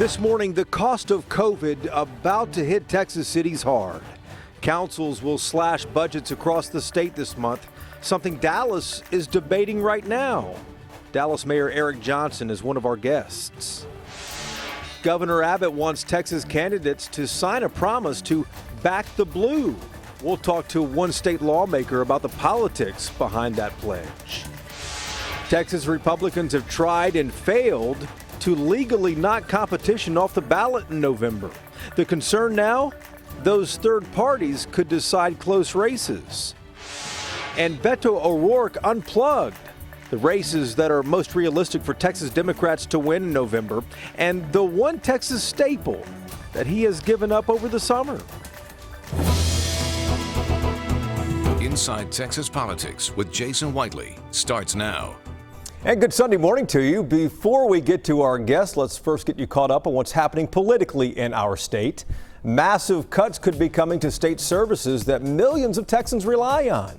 This morning, the cost of COVID about to hit Texas cities hard. Councils will slash budgets across the state this month, something Dallas is debating right now. Dallas Mayor Eric Johnson is one of our guests. Governor Abbott wants Texas candidates to sign a promise to back the blue. We'll talk to one state lawmaker about the politics behind that pledge. Texas Republicans have tried and failed to legally knock competition off the ballot in November. The concern now? Those third parties could decide close races. And Beto O'Rourke unplugged the races that are most realistic for Texas Democrats to win in November, and the one Texas staple that he has given up over the summer. Inside Texas Politics with Jason Whiteley starts now. And good Sunday morning to you. Before we get to our guests, let's first get you caught up on what's happening politically in our state. Massive cuts could be coming to state services that millions of Texans rely on.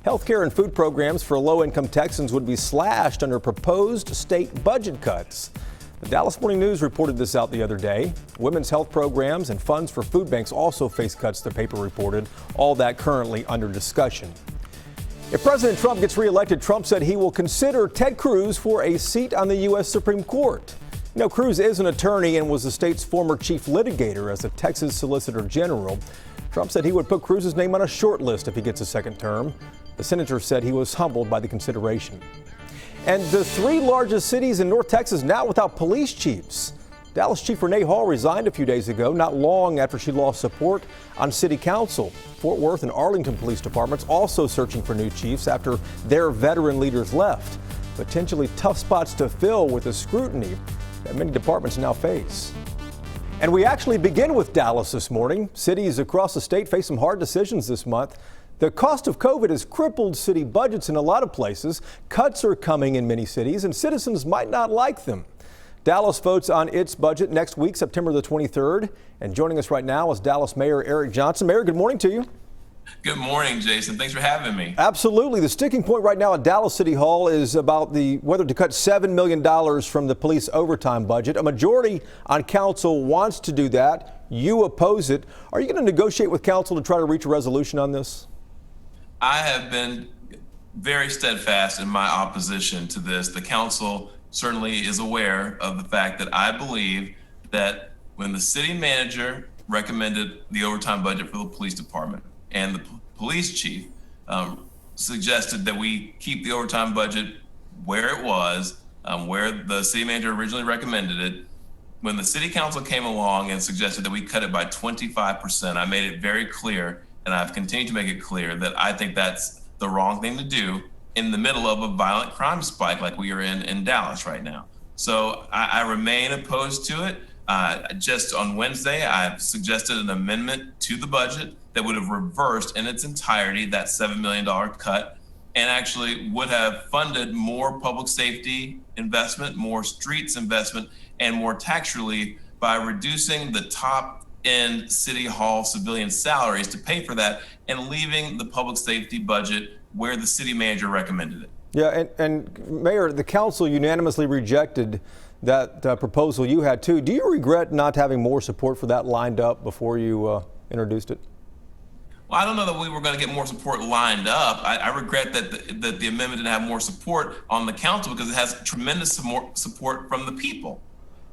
Healthcare and food programs for low-income Texans would be slashed under proposed state budget cuts. The Dallas Morning News reported this out the other day. Women's health programs and funds for food banks also face cuts, the paper reported. All that currently under discussion. If President Trump gets reelected, Trump said he will consider Ted Cruz for a seat on the U.S. Supreme Court. You know, Cruz is an attorney and was the state's former chief litigator as a Texas Solicitor General. Trump said he would put Cruz's name on a short list if he gets a second term. The senator said he was humbled by the consideration. And the three largest cities in North Texas now without police chiefs. Dallas Chief Renee Hall resigned a few days ago, not long after she lost support on city council. Fort Worth and Arlington police departments also searching for new chiefs after their veteran leaders left. Potentially tough spots to fill with the scrutiny that many departments now face. And we actually begin with Dallas this morning. Cities across the state face some hard decisions this month. The cost of COVID has crippled city budgets in a lot of places. Cuts are coming in many cities, and citizens might not like them. Dallas votes on its budget next week, September the 23rd. And joining us right now is Dallas Mayor Eric Johnson. Mayor, good morning to you. Good morning, Jason. Thanks for having me. Absolutely. The sticking point right now at Dallas City Hall is about whether to cut $7 million from the police overtime budget. A majority on council wants to do that. You oppose it. Are you going to negotiate with council to try to reach a resolution on this? I have been very steadfast in my opposition to this. The council certainly is aware of the fact that I believe that when the city manager recommended the overtime budget for the police department and the police chief suggested that we keep the overtime budget where it was, where the city manager originally recommended it, when the city council came along and suggested that we cut it by 25%, I made it very clear, and I've continued to make it clear, that I think that's the wrong thing to do in the middle of a violent crime spike like we are in Dallas right now. So I remain opposed to it. Just on Wednesday, I suggested an amendment to the budget that would have reversed in its entirety that $7 million cut and actually would have funded more public safety investment, more streets investment, and more tax relief by reducing the top end city hall civilian salaries to pay for that and leaving the public safety budget where the city manager recommended it. Yeah, and Mayor, the council unanimously rejected that proposal you had too. Do you regret not having more support for that lined up before you introduced it? Well, I don't know that we were going to get more support lined up. I regret that the amendment didn't have more support on the council because it has tremendous support from the people.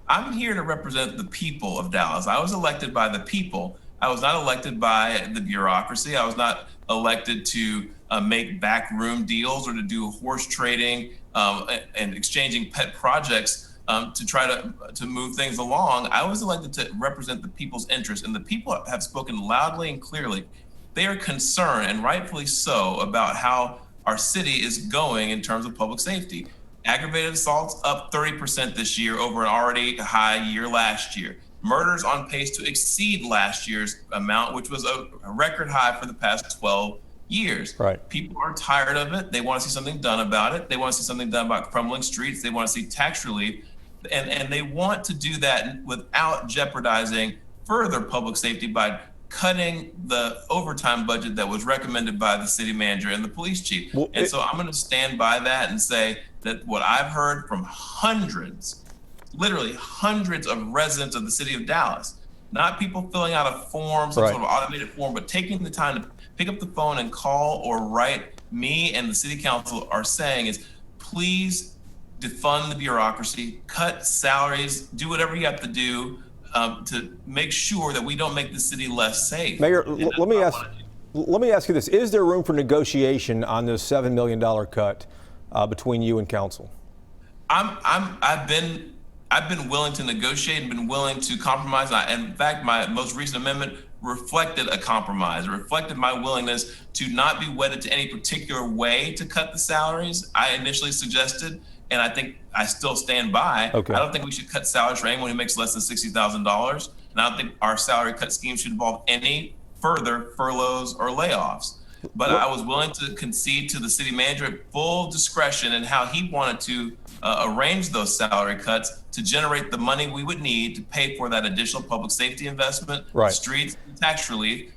I'm here to represent the people of Dallas. I was elected by the people. I was not elected by the bureaucracy. I was not elected to make backroom deals or to do horse trading and exchanging pet projects to try to move things along. I was elected to represent the people's interests, and the people have spoken loudly and clearly. They are concerned, and rightfully so, about how our city is going in terms of public safety. Aggravated assaults up 30% this year over an already high year last year. Murders on pace to exceed last year's amount, which was a record high for the past 12 years. Right. People are tired of it. They want to see something done about it. They want to see something done about crumbling streets. They want to see tax relief. And they want to do that without jeopardizing further public safety by cutting the overtime budget that was recommended by the city manager and the police chief. So I'm going to stand by that and say that what I've heard from hundreds literally hundreds of residents of the city of Dallas, not people filling out a form, some Right. sort of automated form, but taking the time to pick up the phone and call or write me and the city council are saying is, please defund the bureaucracy, cut salaries, do whatever you have to do to make sure that we don't make the city less safe. Mayor, And that's let me what I ask. wanna do. Let me ask you this: is there room for negotiation on this $7 million cut between you and council? I've been willing to negotiate and been willing to compromise. In fact, my most recent amendment reflected a compromise. It reflected my willingness to not be wedded to any particular way to cut the salaries I initially suggested, and I think I still stand by. Okay. I don't think we should cut salaries for anyone who makes less than $60,000, and I don't think our salary cut scheme should involve any further furloughs or layoffs. But I was willing to concede to the city manager at full discretion in how he wanted to arrange those salary cuts to generate the money we would need to pay for that additional public safety investment, Right. streets, and tax relief,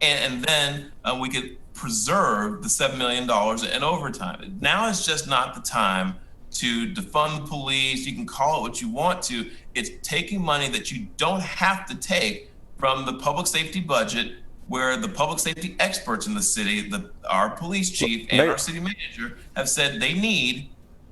and then we could preserve the $7 million in overtime. Now is just not the time to defund the police. You can call it what you want to. It's taking money that you don't have to take from the public safety budget, where the public safety experts in the city, our police chief and our city manager have said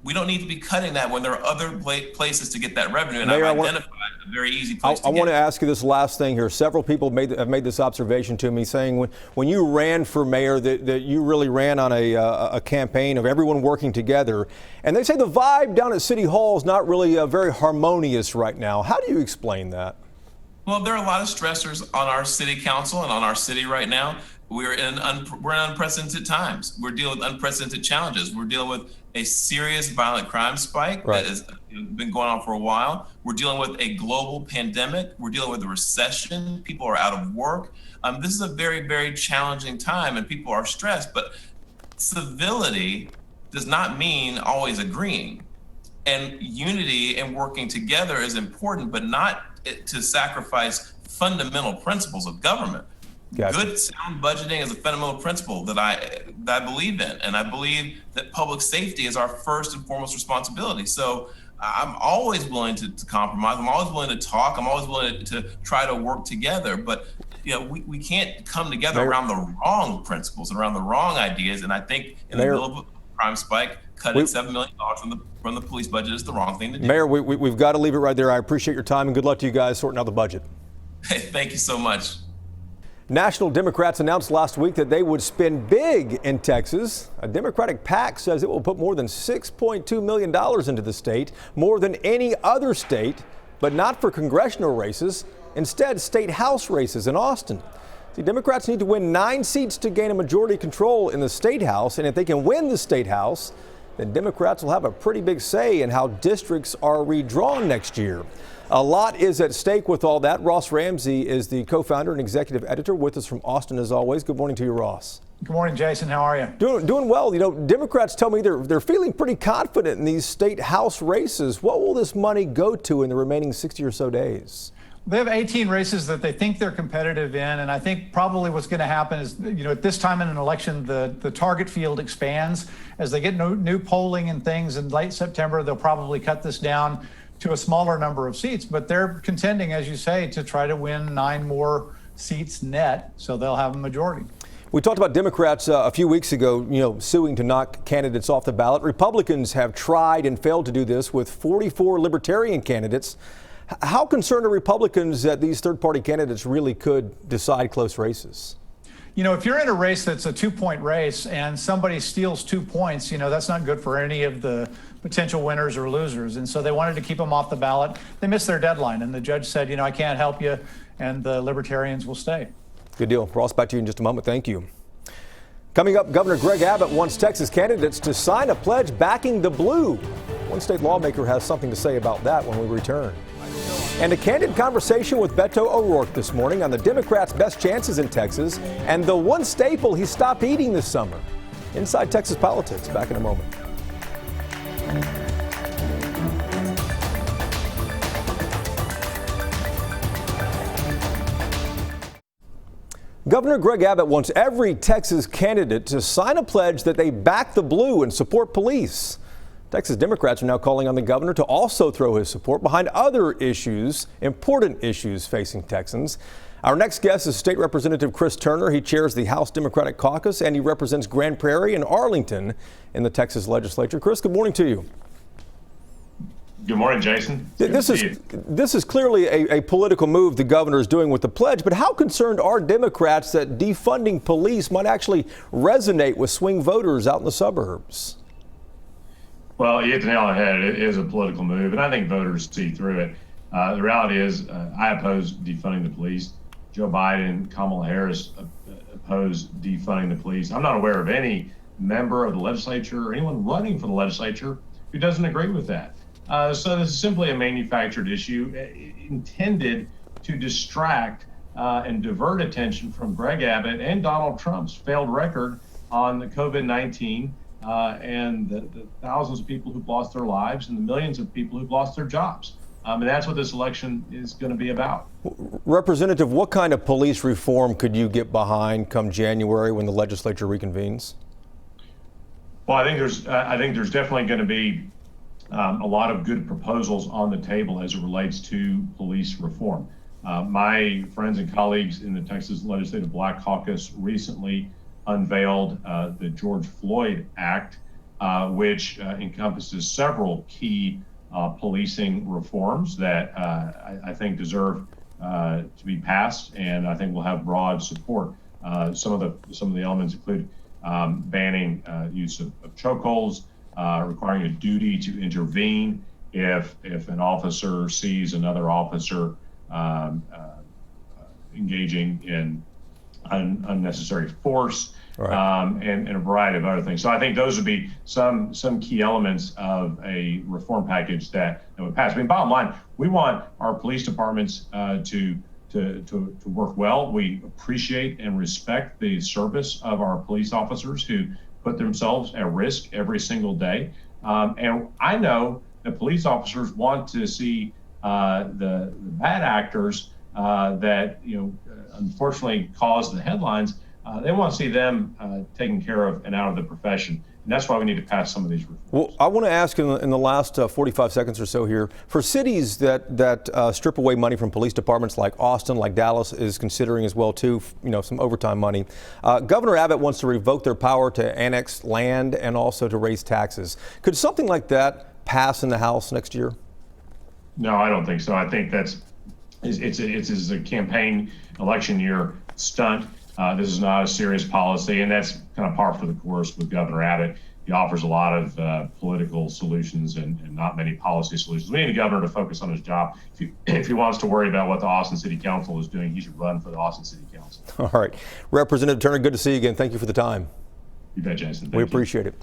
we don't need to be cutting that when there are other places to get that revenue. And Mayor, I've identified a very easy place to I get want to it. ask you this last thing here. Several people have made this observation to me, saying when you ran for mayor that you really ran on a campaign of everyone working together. And they say the vibe down at City Hall is not really very harmonious right now. How do you explain that? Well, there are a lot of stressors on our city council and on our city right now. We're in unprecedented times. We're dealing with unprecedented challenges. We're dealing with a serious violent crime spike Right. that has been going on for a while. We're dealing with a global pandemic. We're dealing with a recession. People are out of work. This is a very, very challenging time, and people are stressed. But civility does not mean always agreeing. And unity and working together is important, but not to sacrifice fundamental principles of government. Gotcha. Good sound budgeting is a fundamental principle that I believe in, and I believe that public safety is our first and foremost responsibility. So I'm always willing to compromise. I'm always willing to talk. I'm always willing to try to work together. But we can't come together Mayor, around the wrong principles and around the wrong ideas. And I think in Mayor, the middle of a crime spike, cutting $7 million from the police budget is the wrong thing to do. Mayor, we've got to leave it right there. I appreciate your time and good luck to you guys sorting out the budget. Hey, thank you so much. National Democrats announced last week that they would spend big in Texas. A Democratic PAC says it will put more than $6.2 million into the state, more than any other state, but not for congressional races. Instead, state house races in Austin. See, Democrats need to win 9 seats to gain a majority control in the state house, and if they can win the state house, then Democrats will have a pretty big say in how districts are redrawn next year. A lot is at stake with all that. Ross Ramsey is the co-founder and executive editor with us from Austin as always. Good morning to you, Ross. Good morning, Jason. How are you? Doing well. Democrats tell me they're feeling pretty confident in these state house races. What will this money go to in the remaining 60 or so days? They have 18 races that they think they're competitive in, and I think probably what's going to happen is, at this time in an election, the target field expands. As they get new polling and things in late September, they'll probably cut this down to a smaller number of seats, but they're contending, as you say, to try to win 9 more seats net, so they'll have a majority. We talked about Democrats a few weeks ago, suing to knock candidates off the ballot. Republicans have tried and failed to do this with 44 libertarian candidates. How concerned are Republicans that these third-party candidates really could decide close races? If you're in a race that's a 2-point race and somebody steals 2 points, that's not good for any of the potential winners or losers. And so they wanted to keep them off the ballot. They missed their deadline, and the judge said, I can't help you, and the libertarians will stay. Good deal. Ross, back to you in just a moment. Thank you. Coming up, Governor Greg Abbott wants Texas candidates to sign a pledge backing the blue. One state lawmaker has something to say about that when we return. And a candid conversation with Beto O'Rourke this morning on the Democrats' best chances in Texas and the one staple he stopped eating this summer. Inside Texas Politics, back in a moment. Governor Greg Abbott wants every Texas candidate to sign a pledge that they back the blue and support police. Texas Democrats are now calling on the governor to also throw his support behind other issues, important issues facing Texans. Our next guest is State Representative Chris Turner. He chairs the House Democratic Caucus and he represents Grand Prairie and Arlington in the Texas legislature. Chris, good morning to you. Good morning, Jason. This is clearly a political move the governor is doing with the pledge, but how concerned are Democrats that defunding police might actually resonate with swing voters out in the suburbs? Well, you hit the nail on the head. It is a political move, and I think voters see through it. The reality is I oppose defunding the police. Joe Biden, Kamala Harris oppose defunding the police. I'm not aware of any member of the legislature or anyone running for the legislature who doesn't agree with that. So this is simply a manufactured issue intended to distract and divert attention from Greg Abbott and Donald Trump's failed record on the COVID-19 and the thousands of people who've lost their lives and the millions of people who've lost their jobs. And that's what this election is going to be about. Representative, what kind of police reform could you get behind come January when the legislature reconvenes? Well, I think there's definitely going to be a lot of good proposals on the table as it relates to police reform. My friends and colleagues in the Texas Legislative Black Caucus recently unveiled the George Floyd Act, which encompasses several key policing reforms that I think deserve to be passed, and I think will have broad support. Some of the elements include banning use of chokeholds, requiring a duty to intervene if an officer sees another officer engaging in unnecessary force, right. And a variety of other things. So I think those would be some key elements of a reform package that would pass. I mean, bottom line, we want our police departments to work well. We appreciate and respect the service of our police officers who put themselves at risk every single day. And I know that police officers want to see the bad actors that unfortunately cause the headlines. They want to see them taken care of and out of the profession. And that's why we need to pass some of these reforms. Well, I want to ask in the last 45 seconds or so here, for cities that strip away money from police departments like Austin, like Dallas is considering as well too, some overtime money. Governor Abbott wants to revoke their power to annex land and also to raise taxes. Could something like that pass in the House next year? No, I don't think so. I think it's a campaign election year stunt. This is not a serious policy, and that's kind of par for the course with Governor Abbott. He offers a lot of political solutions and not many policy solutions. We need a governor to focus on his job. If he wants to worry about what the Austin City Council is doing, he should run for the Austin City Council. All right. Representative Turner, good to see you again. Thank you for the time. You bet, Jason. We appreciate it.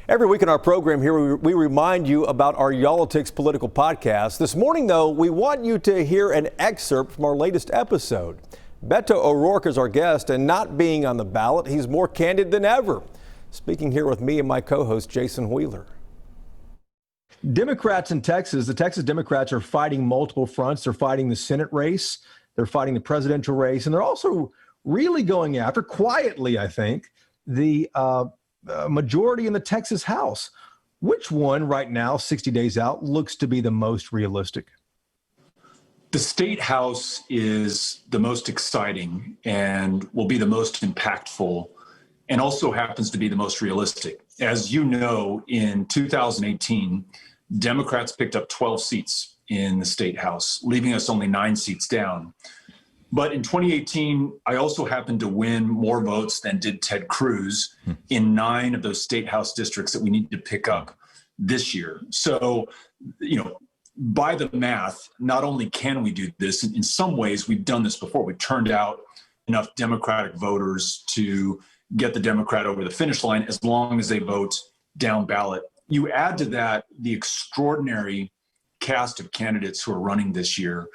Every week in our program here, we remind you about our Y'all-itics political podcast. This morning, though, we want you to hear an excerpt from our latest episode. Beto O'Rourke is our guest, and not being on the ballot, he's more candid than ever. Speaking here with me and my co-host, Jason Wheeler. Democrats in Texas, the Texas Democrats are fighting multiple fronts. They're fighting the Senate race, they're fighting the presidential race, and they're also really going after, quietly, I think, the majority in the Texas House. Which one right now, 60 days out, looks to be the most realistic? The state house is the most exciting and will be the most impactful and also happens to be the most realistic. As you know, in 2018, Democrats picked up 12 seats in the state house, leaving us only 9 seats down. But in 2018, I also happened to win more votes than did Ted Cruz in 9 of those state house districts that we need to pick up this year. So, by the math, not only can we do this, in some ways we've done this before. We've turned out enough Democratic voters to get the Democrat over the finish line as long as they vote down ballot. You add to that the extraordinary cast of candidates who are running this year.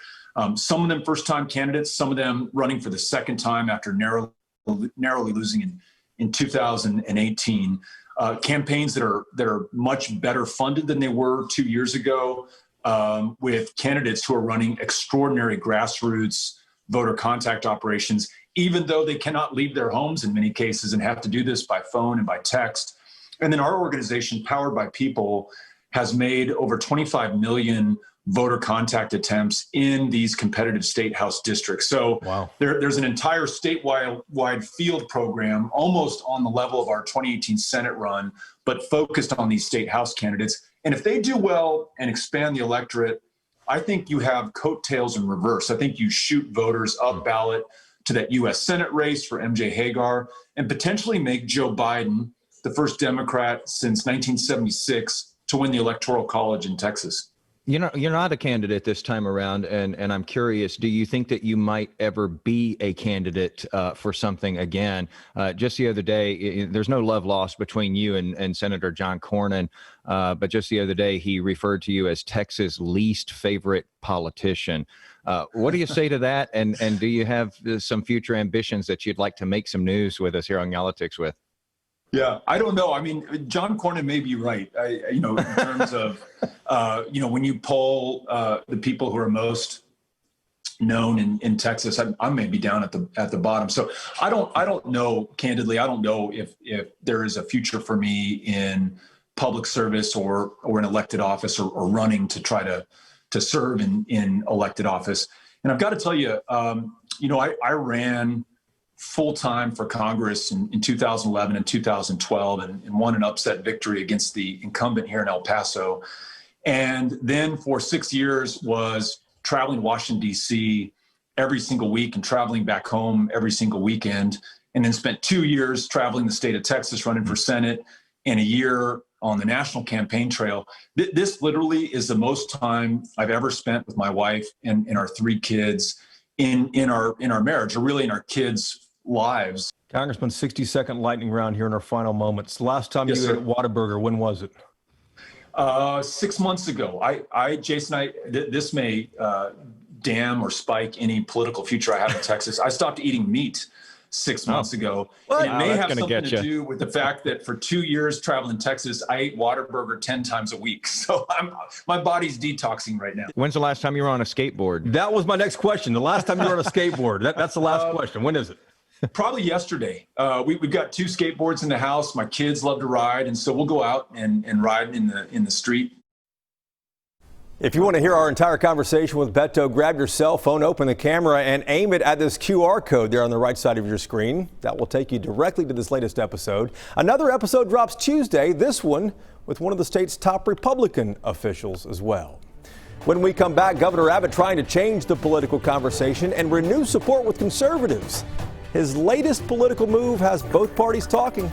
Some of them first-time candidates, some of them running for the second time after narrowly losing in 2018. Campaigns that are much better funded than they were 2 years ago. With candidates who are running extraordinary grassroots voter contact operations, even though they cannot leave their homes in many cases and have to do this by phone and by text. And then our organization, Powered by People, has made over 25 million voter contact attempts in these competitive state house districts. So wow. There's an entire statewide field program, almost on the level of our 2018 Senate run, but focused on these state house candidates. And if they do well and expand the electorate, I think you have coattails in reverse. I think you shoot voters up ballot to that U.S. Senate race for MJ Hagar and potentially make Joe Biden the first Democrat since 1976 to win the Electoral College in Texas. You know, you're not a candidate this time around, and I'm curious, do you think that you might ever be a candidate for something again? Just the other day, there's no love lost between you and Senator John Cornyn, but just the other day, he referred to you as Texas' least favorite politician. What do you say to that? And do you have some future ambitions that you'd like to make some news with us here on Politics with? Yeah, I don't know. I mean, John Cornyn may be right. In terms of, when you poll the people who are most known in Texas, I may be down at the bottom. So I don't know. Candidly, I don't know if there is a future for me in public service or an elected office or running to try to serve in elected office. And I've got to tell you, I ran full-time for Congress in 2011 and 2012 and won an upset victory against the incumbent here in El Paso. And then for 6 years was traveling to Washington, D.C. every single week and traveling back home every single weekend. And then spent 2 years traveling the state of Texas running for Senate and a year on the national campaign trail. This literally is the most time I've ever spent with my wife and our 3 kids in our marriage, or really in our kids' lives. Congressman, 60-second lightning round here in our final moments. Last time Yes, you sir. ate Whataburger, when was it? 6 months ago. Jason, this may damn or spike any political future I have in Texas. I stopped eating meat 6 months ago. And it may have something to do with the fact that for 2 years traveling Texas, I ate Whataburger 10 times a week. So my body's detoxing right now. When's the last time you were on a skateboard? That was my next question. The last time you were on a skateboard. That's the last question. When is it? Probably yesterday. We've got 2 skateboards in the house. My kids love to ride, and so we'll go out and ride in the street. If you want to hear our entire conversation with Beto, grab your cell phone, open the camera, and aim it at this QR code there on the right side of your screen. That will take you directly to this latest episode. Another episode drops Tuesday, this one with one of the state's top Republican officials as well. When we come back, Governor Abbott trying to change the political conversation and renew support with conservatives. His latest political move has both parties talking.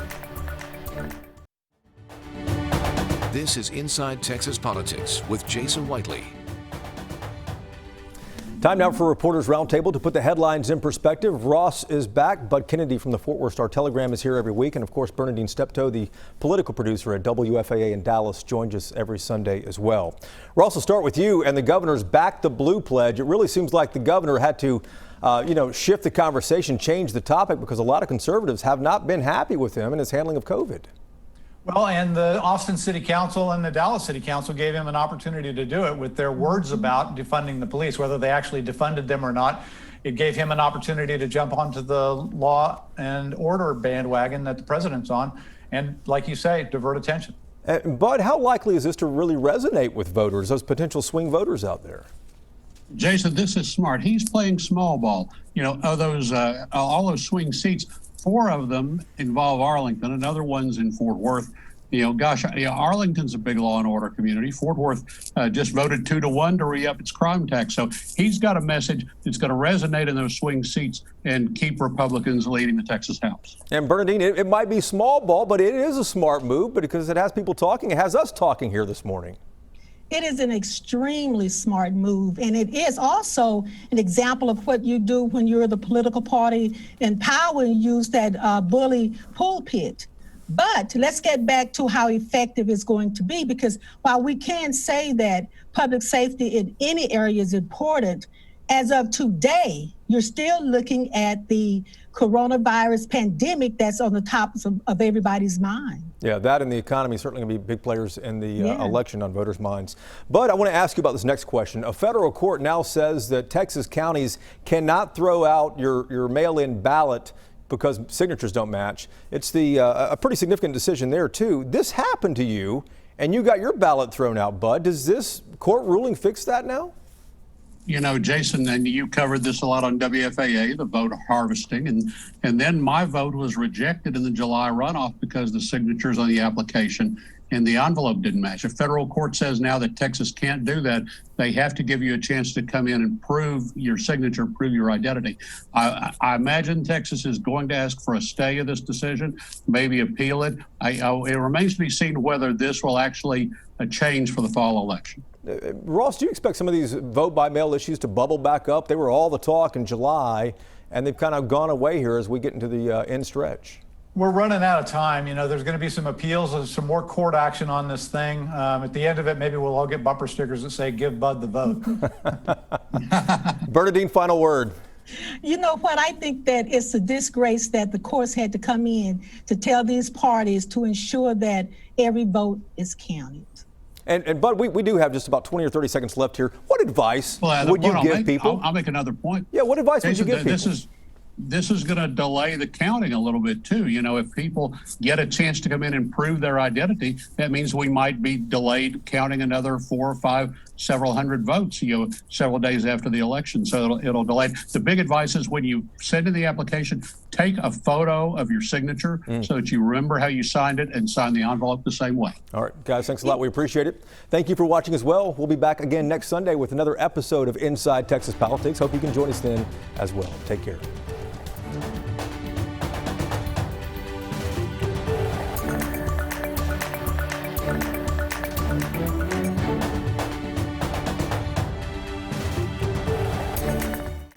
This is Inside Texas Politics with Jason Whiteley. Time now for Reporters Roundtable to put the headlines in perspective. Ross is back. Bud Kennedy from the Fort Worth Star-Telegram is here every week. And of course, Bernadine Steptoe, the political producer at WFAA in Dallas, joins us every Sunday as well. Ross, will start with you. And the governor's back the blue pledge. It really seems like the governor had to shift the conversation, change the topic, because a lot of conservatives have not been happy with him and his handling of COVID. Well, and the Austin City Council and the Dallas City Council gave him an opportunity to do it with their words about defunding the police, whether they actually defunded them or not. It gave him an opportunity to jump onto the law and order bandwagon that the president's on and, like you say, divert attention. Bud, how likely is this to really resonate with voters, those potential swing voters out there? Jason, this is smart. He's playing small ball. Of those, all those swing seats, 4 of them involve Arlington, and other ones in Fort Worth. Arlington's a big law and order community. Fort Worth just voted 2-1 to re-up its crime tax. So he's got a message that's going to resonate in those swing seats and keep Republicans leading the Texas House. And Bernadine, it might be small ball, but it is a smart move because it has people talking. It has us talking here this morning. It is an extremely smart move, and it is also an example of what you do when you're the political party in power and use that bully pulpit. But let's get back to how effective it's going to be, because while we can say that public safety in any area is important, as of today, you're still looking at the coronavirus pandemic that's on the top of everybody's mind. Yeah, that and the economy certainly going to be big players in the election on voters' minds. But I want to ask you about this next question. A federal court now says that Texas counties cannot throw out your mail-in ballot because signatures don't match. It's a pretty significant decision there, too. This happened to you, and you got your ballot thrown out, Bud. Does this court ruling fix that now? You know, Jason, and you covered this a lot on WFAA, the vote harvesting, and then my vote was rejected in the July runoff because the signatures on the application and the envelope didn't match. A federal court says now that Texas can't do that. They have to give you a chance to come in and prove your signature, prove your identity. I imagine Texas is going to ask for a stay of this decision, maybe appeal it. It remains to be seen whether this will actually change for the fall election. Ross, do you expect some of these vote by mail issues to bubble back up? They were all the talk in July, and they've kind of gone away here as we get into the end stretch. We're running out of time. You know, there's going to be some appeals and some more court action on this thing. At the end of it, maybe we'll all get bumper stickers that say, "Give Bud the vote." Bernadine, final word. You know what? I think that it's a disgrace that the courts had to come in to tell these parties to ensure that every vote is counted. And Bud, we do have just about 20 or 30 seconds left here. What advice would you give people? I'll make another point. Yeah, what advice would you give people? This is going to delay the counting a little bit too. You know, if people get a chance to come in and prove their identity, that means we might be delayed counting another 4 or 5, several hundred votes, you know, several days after the election. So it'll delay. The big advice is when you send in the application, take a photo of your signature so that you remember how you signed it and sign the envelope the same way. All right, guys, thanks a lot. We appreciate it. Thank you for watching as well. We'll be back again next Sunday with another episode of Inside Texas Politics. Hope you can join us then as well. Take care.